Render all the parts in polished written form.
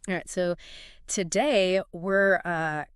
All right, so today we're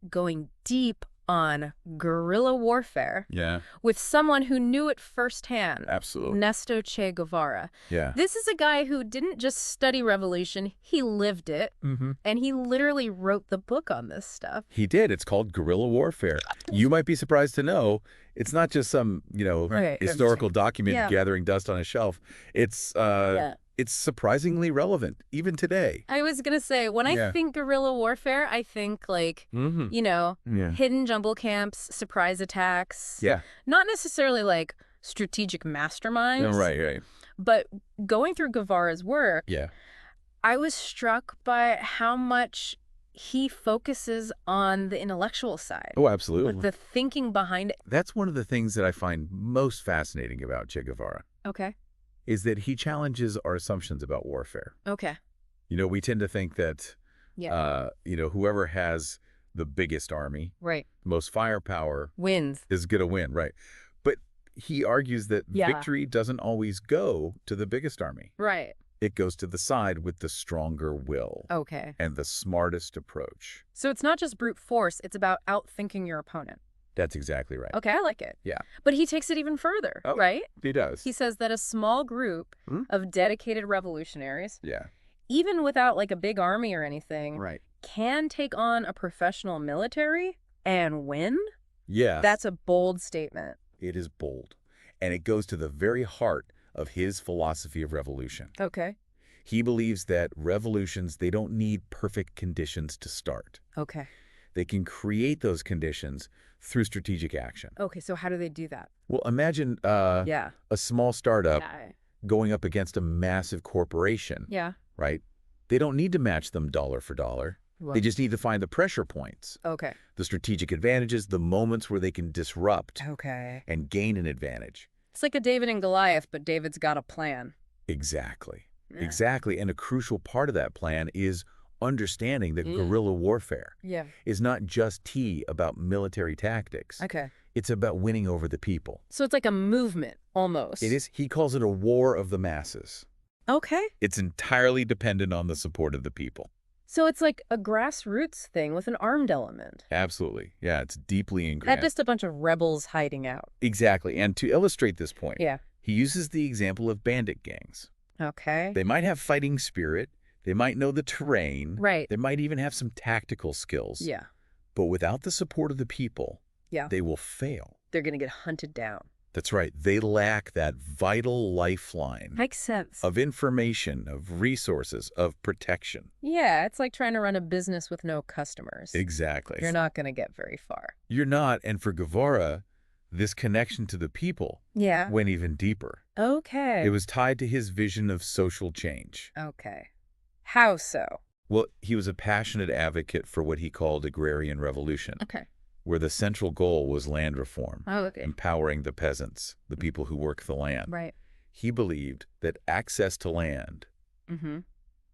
going deep on guerrilla warfare Yeah, with someone who knew it firsthand, absolutely. Ernesto Che Guevara. Yeah. This is a guy who didn't just study revolution, he lived it, Mm-hmm. and he literally wrote the book on this stuff. He did. It's called guerrilla warfare. You might be surprised to know it's not just some, Right. historical document Yeah. gathering dust on a shelf. It's Yeah. it's surprisingly relevant even today. I was going to say, when I Yeah. think guerrilla warfare, I think like, Mm-hmm. Yeah. hidden jungle camps, surprise attacks. Yeah. Not necessarily like strategic masterminds. No, right. But going through Guevara's work, Yeah. I was struck by how much he focuses on the intellectual side, Oh, absolutely. the thinking behind it. That's one of the things that I find most fascinating about Che Guevara Okay. is that he challenges our assumptions about warfare. Okay. We tend to think that, Yeah. whoever has the biggest army, Right. most firepower, Wins. is going to win, right? But he argues that Yeah. victory doesn't always go to the biggest army. Right. It goes to the side with the stronger will Okay. and the smartest approach. So it's not just brute force, it's about outthinking your opponent. That's exactly right. Okay, I like it. Yeah. But he takes it even further, Oh. right? He does. He says that a small group Hmm? of dedicated revolutionaries, Yeah. even without like a big army or anything, Right. can take on a professional military and win? Yeah. That's a bold statement. It is bold. And it goes to the very heart of his philosophy of revolution. Okay. He believes that revolutions, they don't need perfect conditions to start. Okay. They can create those conditions through strategic action. Okay, so how do they do that? Well, imagine Yeah. a small startup Yeah. going up against a massive corporation, Yeah. right? They don't need to match them dollar for dollar. Well, They just need to find the pressure points, okay. the strategic advantages, the moments where they can disrupt Okay. and gain an advantage. It's like a David and Goliath, but David's got a plan. Exactly. Yeah. Exactly. And a crucial part of that plan is understanding that Mm. guerrilla warfare Yeah. is not just about military tactics. Okay. It's about winning over the people. So it's like a movement, almost. It is. He calls it a war of the masses. Okay. It's entirely dependent on the support of the people. So it's like a grassroots thing with an armed element. Absolutely. Yeah, it's deeply Not ingrained. just a bunch of rebels hiding out. Exactly. And to illustrate this point, Yeah. he uses the example of bandit gangs. Okay. They might have fighting spirit. They might know the terrain. Right. They might even have some tactical skills. Yeah. But without the support of the people, Yeah. they will fail. They're going to get hunted down. That's right. They lack that vital lifeline Makes sense. of information, of resources, of protection. Yeah, it's like trying to run a business with no customers. Exactly. You're not going to get very far. You're not. And for Guevara, this connection to the people Yeah. went even deeper. Okay. It was tied to his vision of social change. Okay. How so? Well, he was a passionate advocate for what he called agrarian revolution, Okay. where the central goal was land reform, Oh, okay. empowering the peasants, the people who work the land. Right. He believed that access to land, Mm-hmm.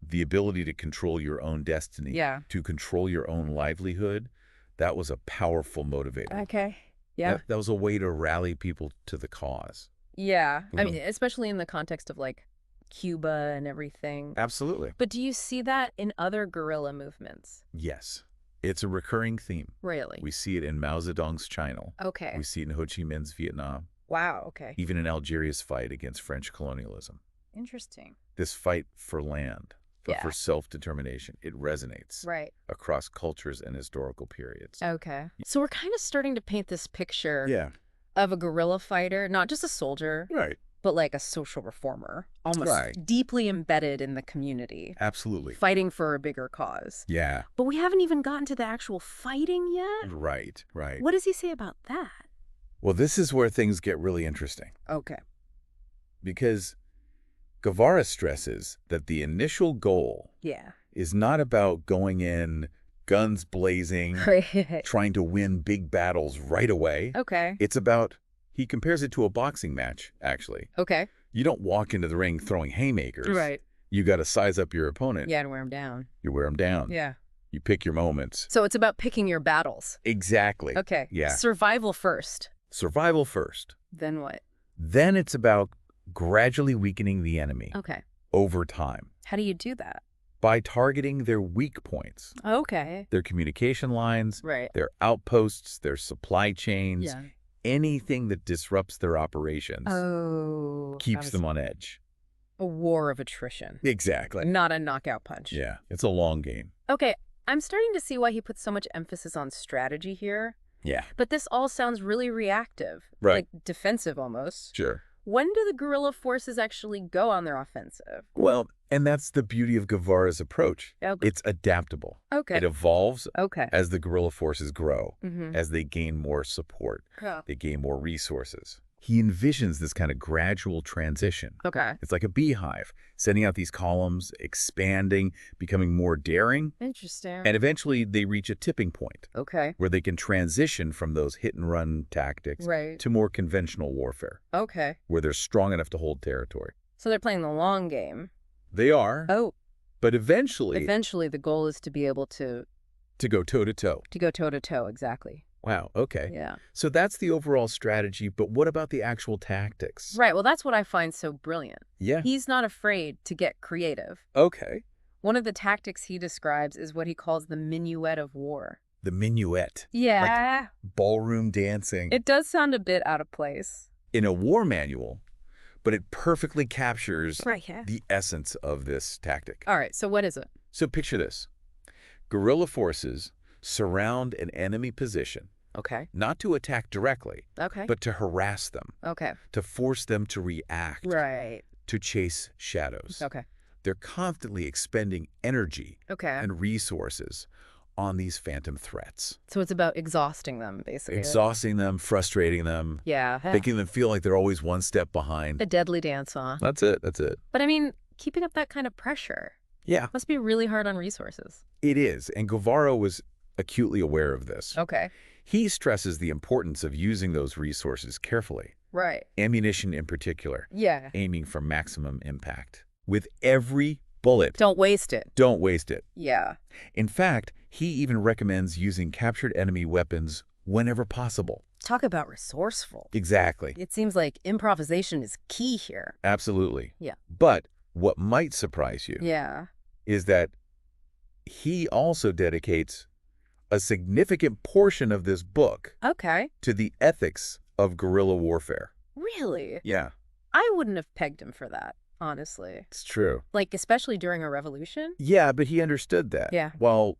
the ability to control your own destiny, Yeah. to control your own livelihood, that was a powerful motivator. Okay. Yeah. That was a way to rally people to the cause. Yeah. I mean, Mhm. especially in the context of like Cuba and everything. Absolutely. But do you see that in other guerrilla movements? Yes. It's a recurring theme. Really? We see it in Mao Zedong's China. Okay. We see it in Ho Chi Minh's Vietnam, Wow. Okay. even in Algeria's fight against French colonialism. Interesting. This fight for land, Yeah. for self-determination, it resonates Right. across cultures and historical periods. Okay. So we're kind of starting to paint this picture Yeah. of a guerrilla fighter, not just a soldier, Right. but like a social reformer, almost Right. deeply embedded in the community, Absolutely. fighting for a bigger cause. Yeah. But we haven't even gotten to the actual fighting yet. Right. Right. What does he say about that? Well, this is where things get really interesting Okay. because Guevara stresses that the initial goal Yeah. is not about going in guns blazing, Right. trying to win big battles right away. Okay. It's about, he compares it to a boxing match, actually. Okay. You don't walk into the ring throwing haymakers. Right. You got to size up your opponent. Yeah, and wear him down. You wear them down. Yeah. You pick your moments. So it's about picking your battles. Exactly. Okay. Yeah. Survival first. Survival first. Then what? Then it's about gradually weakening the enemy Okay. over time. How do you do that? by targeting their weak points, Okay. their communication lines, Right. their outposts, their supply chains, Yeah. anything that disrupts their operations, Oh, that keeps was them on edge. a war of attrition, Exactly. not a knockout punch. Yeah, it's a long game. Okay, I'm starting to see why he puts so much emphasis on strategy here. Yeah. But this all sounds really reactive, Right. like defensive almost. Sure. When do the guerrilla forces actually go on their offensive? Well, and that's the beauty of Guevara's approach. Okay. It's adaptable. Okay. It evolves Okay. as the guerrilla forces grow, Mm-hmm. as they gain more support, Yeah. they gain more resources. He envisions this kind of gradual transition. Okay. It's like a beehive, sending out these columns, expanding, becoming more daring, Interesting. and eventually they reach a tipping point Okay. where they can transition from those hit-and-run tactics Right. to more conventional warfare, Okay. where they're strong enough to hold territory. So they're playing the long game. They are, Oh, but eventually eventually the goal is to be able to go toe-to-toe. go toe-to-toe, exactly. Wow, okay. Yeah. So that's the overall strategy, but what about the actual tactics? Right, well, that's what I find so brilliant. Yeah. He's not afraid to get creative. Okay. One of the tactics he describes is what he calls the minuet of war. The minuet. Yeah. Ballroom dancing. It does sound a bit out of place. In a war manual, but it perfectly captures Right, yeah. the essence of this tactic. All right, so what is it? So picture this. Guerrilla forces surround an enemy position, Okay. not to attack directly, Okay. but to harass them, Okay. to force them to react, Right. to chase shadows. Okay. They're constantly expending energy Okay. and resources on these phantom threats, So it's about exhausting them, basically. exhausting them, frustrating them, Yeah. making them feel like they're always one step behind. A deadly dance, huh? That's it. That's it. But I mean, keeping up that kind of pressure Yeah, must be really hard on resources. it is. And Guevara was acutely aware of this. Okay. He stresses the importance of using those resources carefully, Right. ammunition in particular, Yeah. aiming for maximum impact. With every bullet, Don't waste it. don't waste it. Yeah. In fact, he even recommends using captured enemy weapons whenever possible. Talk about resourceful. Exactly. It seems like improvisation is key here. Absolutely. Yeah. But what might surprise you Yeah. is that he also dedicates a significant portion of this book Okay. to the ethics of guerrilla warfare. Really? Yeah, I wouldn't have pegged him for that, honestly. it's true. Like, especially during a revolution? Yeah, but he understood that. Yeah. While,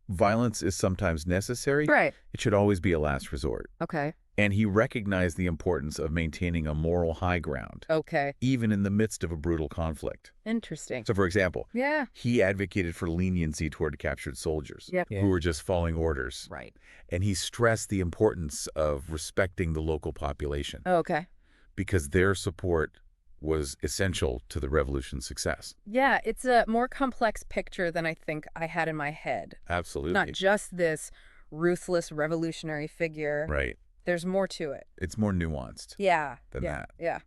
violence is sometimes necessary, Right. it should always be a last resort. Okay. And he recognized the importance of maintaining a moral high ground, Okay. even in the midst of a brutal conflict. Interesting. So, for example, Yeah. he advocated for leniency toward captured soldiers Yep. who were just following orders. Right. And he stressed the importance of respecting the local population Okay. because their support was essential to the revolution's success. Yeah, it's a more complex picture than I think I had in my head. Absolutely. Not just this ruthless revolutionary figure. Right. There's more to it. It's more nuanced Yeah. than yeah. that. Yeah.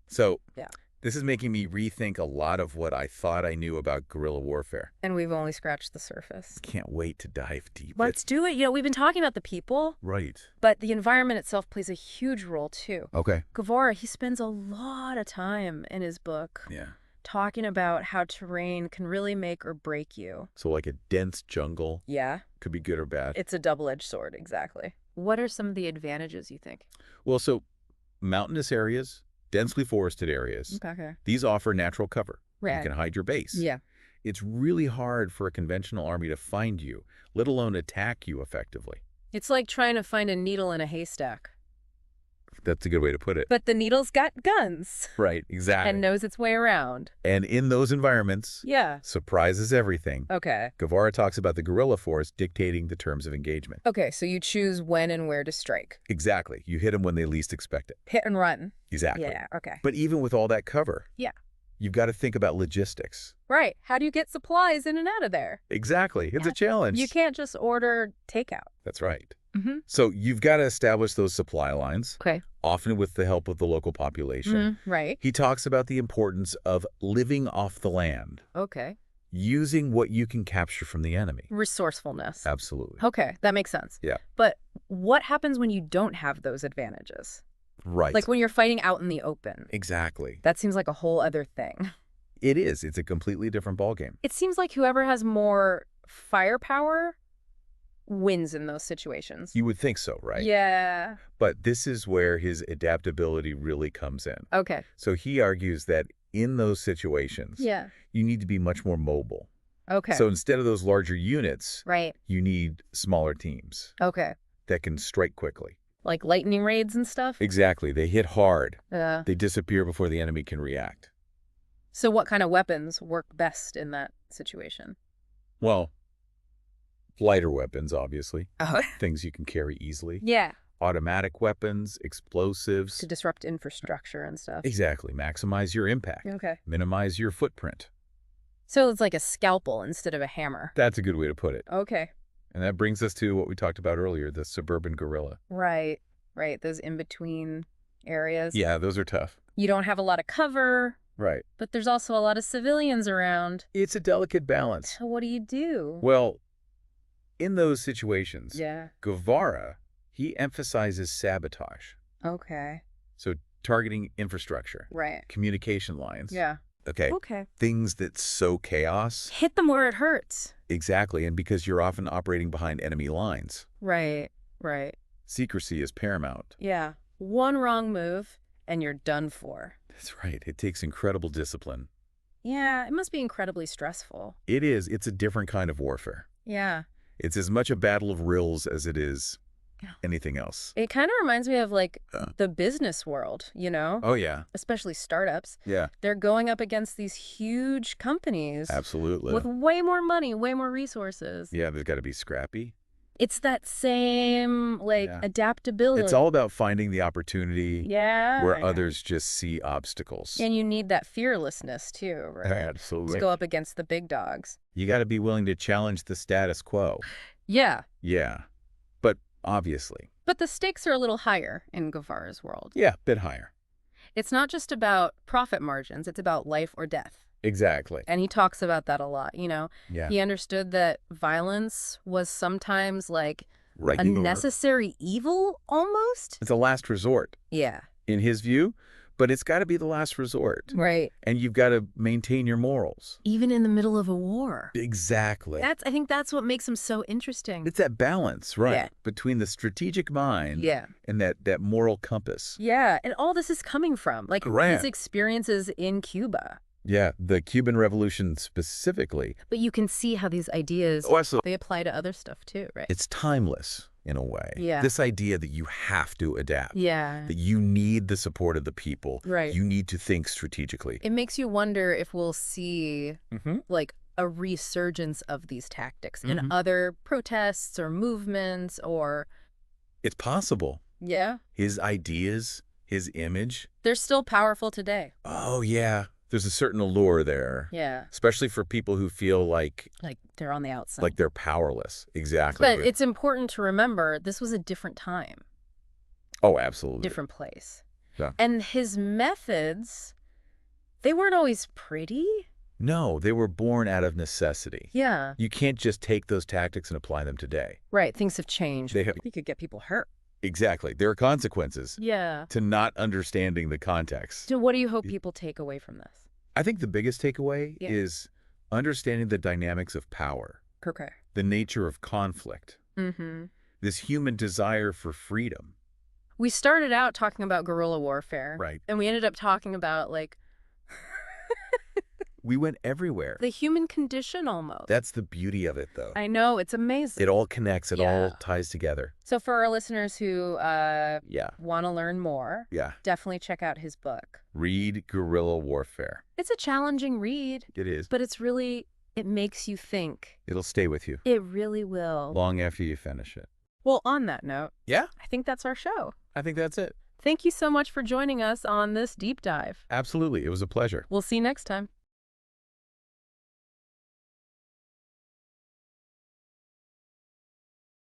So Yeah. this is making me rethink a lot of what I thought I knew about guerrilla warfare. And we've only scratched the surface. Can't wait to dive deep. Let's do it. We've been talking about the people, Right. but the environment itself plays a huge role too. Okay. Guevara, he spends a lot of time in his book Yeah. talking about how terrain can really make or break you. So like a dense jungle Yeah, could be good or bad. it's a double-edged sword, exactly. What are some of the advantages, you think? Well, so mountainous areas, densely forested areas, Okay. these offer natural cover. You Right. can hide your base. Yeah. It's really hard for a conventional army to find you, let alone attack you effectively. It's like trying to find a needle in a haystack. That's a good way to put it. But the needle's got guns Right, exactly. and knows its way around. And in those environments, Yeah. surprise is everything. Okay. Guevara talks about the guerrilla force dictating the terms of engagement. Okay, so you choose when and where to strike. Exactly. You hit them when they least expect it. Hit and run. Exactly. Yeah, okay. But even with all that cover, Yeah. you've got to think about logistics. Right. How do you get supplies in and out of there? Exactly. It's a challenge. You can't just order takeout. That's right. Mm-hmm. So you've got to establish those supply lines, Okay. often with the help of the local population. Right. He talks about the importance of living off the land, Okay. using what you can capture from the enemy. Resourcefulness. Absolutely. Okay, that makes sense. Yeah. But what happens when you don't have those advantages? Right. Like when you're fighting out in the open. Exactly. That seems like a whole other thing. It is. It's a completely different ballgame. It seems like whoever has more firepower wins in those situations. You would think so, right? Yeah. But this is where his adaptability really comes in. Okay. So he argues that in those situations, Yeah. you need to be much more mobile. Okay. So instead of those larger units, right. you need smaller teams Okay. that can strike quickly. Like lightning raids and stuff? Exactly. They hit hard. Yeah. They disappear before the enemy can react. So what kind of weapons work best in that situation? Well, lighter weapons, obviously. Oh. Things you can carry easily. Yeah. Automatic weapons, explosives. To disrupt infrastructure and stuff. Exactly. Maximize your impact. Okay. Minimize your footprint. So it's like a scalpel instead of a hammer. That's a good way to put it. Okay. And that brings us to what we talked about earlier, the suburban guerrilla. Right. Right. Those in-between areas. Yeah, those are tough. You don't have a lot of cover, Right. but there's also a lot of civilians around. It's a delicate balance. So what do you do? Well, in those situations, Yeah. Guevara, he emphasizes sabotage. Okay. So targeting infrastructure, Right. communication lines. Yeah. Okay. Okay. Things that sow chaos. Hit them where it hurts. Exactly. And because you're often operating behind enemy lines, Right. Right. secrecy is paramount. Yeah. One wrong move and you're done for. That's right. It takes incredible discipline. Yeah. It must be incredibly stressful. It is. It's a different kind of warfare. Yeah. It's as much a battle of wills as it is anything else. It kind of reminds me of like the business world, you know? Oh, yeah. Especially startups. Yeah. They're going up against these huge companies. Absolutely. With way more money, way more resources. Yeah, they've got to be scrappy. It's that same, like, Yeah. adaptability. It's all about finding the opportunity yeah. where others just see obstacles. And you need that fearlessness, too, right? Absolutely. To go up against the big dogs. You got to be willing to challenge the status quo. Yeah. Yeah. But obviously. But the stakes are a little higher in Guevara's world. Yeah, a bit higher. It's not just about profit margins. It's about life or death. Exactly. And he talks about that a lot, you know? Yeah. He understood that violence was sometimes like Right. a necessary evil, almost. It's a last resort, Yeah. in his view, but it's got to be the last resort. Right. And you've got to maintain your morals. Even in the middle of a war. Exactly. I think that's what makes him so interesting. It's that balance, right? Yeah. Between the strategic mind Yeah. and that moral compass. Yeah. And all this is coming from, like, Right. his experiences in Cuba. Yeah, the Cuban Revolution specifically. But you can see how these ideas, Also, they apply to other stuff too, right? it's timeless in a way. Yeah. This idea that you have to adapt. Yeah. That you need the support of the people. Right. You need to think strategically. It makes you wonder if we'll see, Mm-hmm. like, a resurgence of these tactics in Mhm. other protests or movements or... It's possible. Yeah. His ideas, his image. They're still powerful today. Oh, yeah. There's a certain allure there. Yeah. Especially for people who feel like They're on the outside. they're powerless. Exactly. But it's important to remember this was a different time, Oh, absolutely. different place. Yeah. And his methods, they weren't always pretty. No, they were born out of necessity. Yeah. You can't just take those tactics and apply them today. Right. Things have changed. They have. You could get people hurt. Exactly. There are consequences Yeah. to not understanding the context. So what do you hope people take away from this? I think the biggest takeaway Yeah. is understanding the dynamics of power, Okay. the nature of conflict, Mm-hmm. this human desire for freedom. We started out talking about guerrilla warfare. Right. And we ended up talking about, like, We went everywhere. the human condition almost. That's the beauty of it, though. I know. It's amazing. It all connects. It Yeah. all ties together. So for our listeners who Yeah. want to learn more, Yeah. definitely check out his book. Read Guerrilla Warfare. It's a challenging read, It is. but it makes you think. It'll stay with you It really will. long after you finish it. Well, on that note, Yeah. I think that's our show. I think that's it. Thank you so much for joining us on this deep dive. Absolutely. It was a pleasure. We'll see you next time.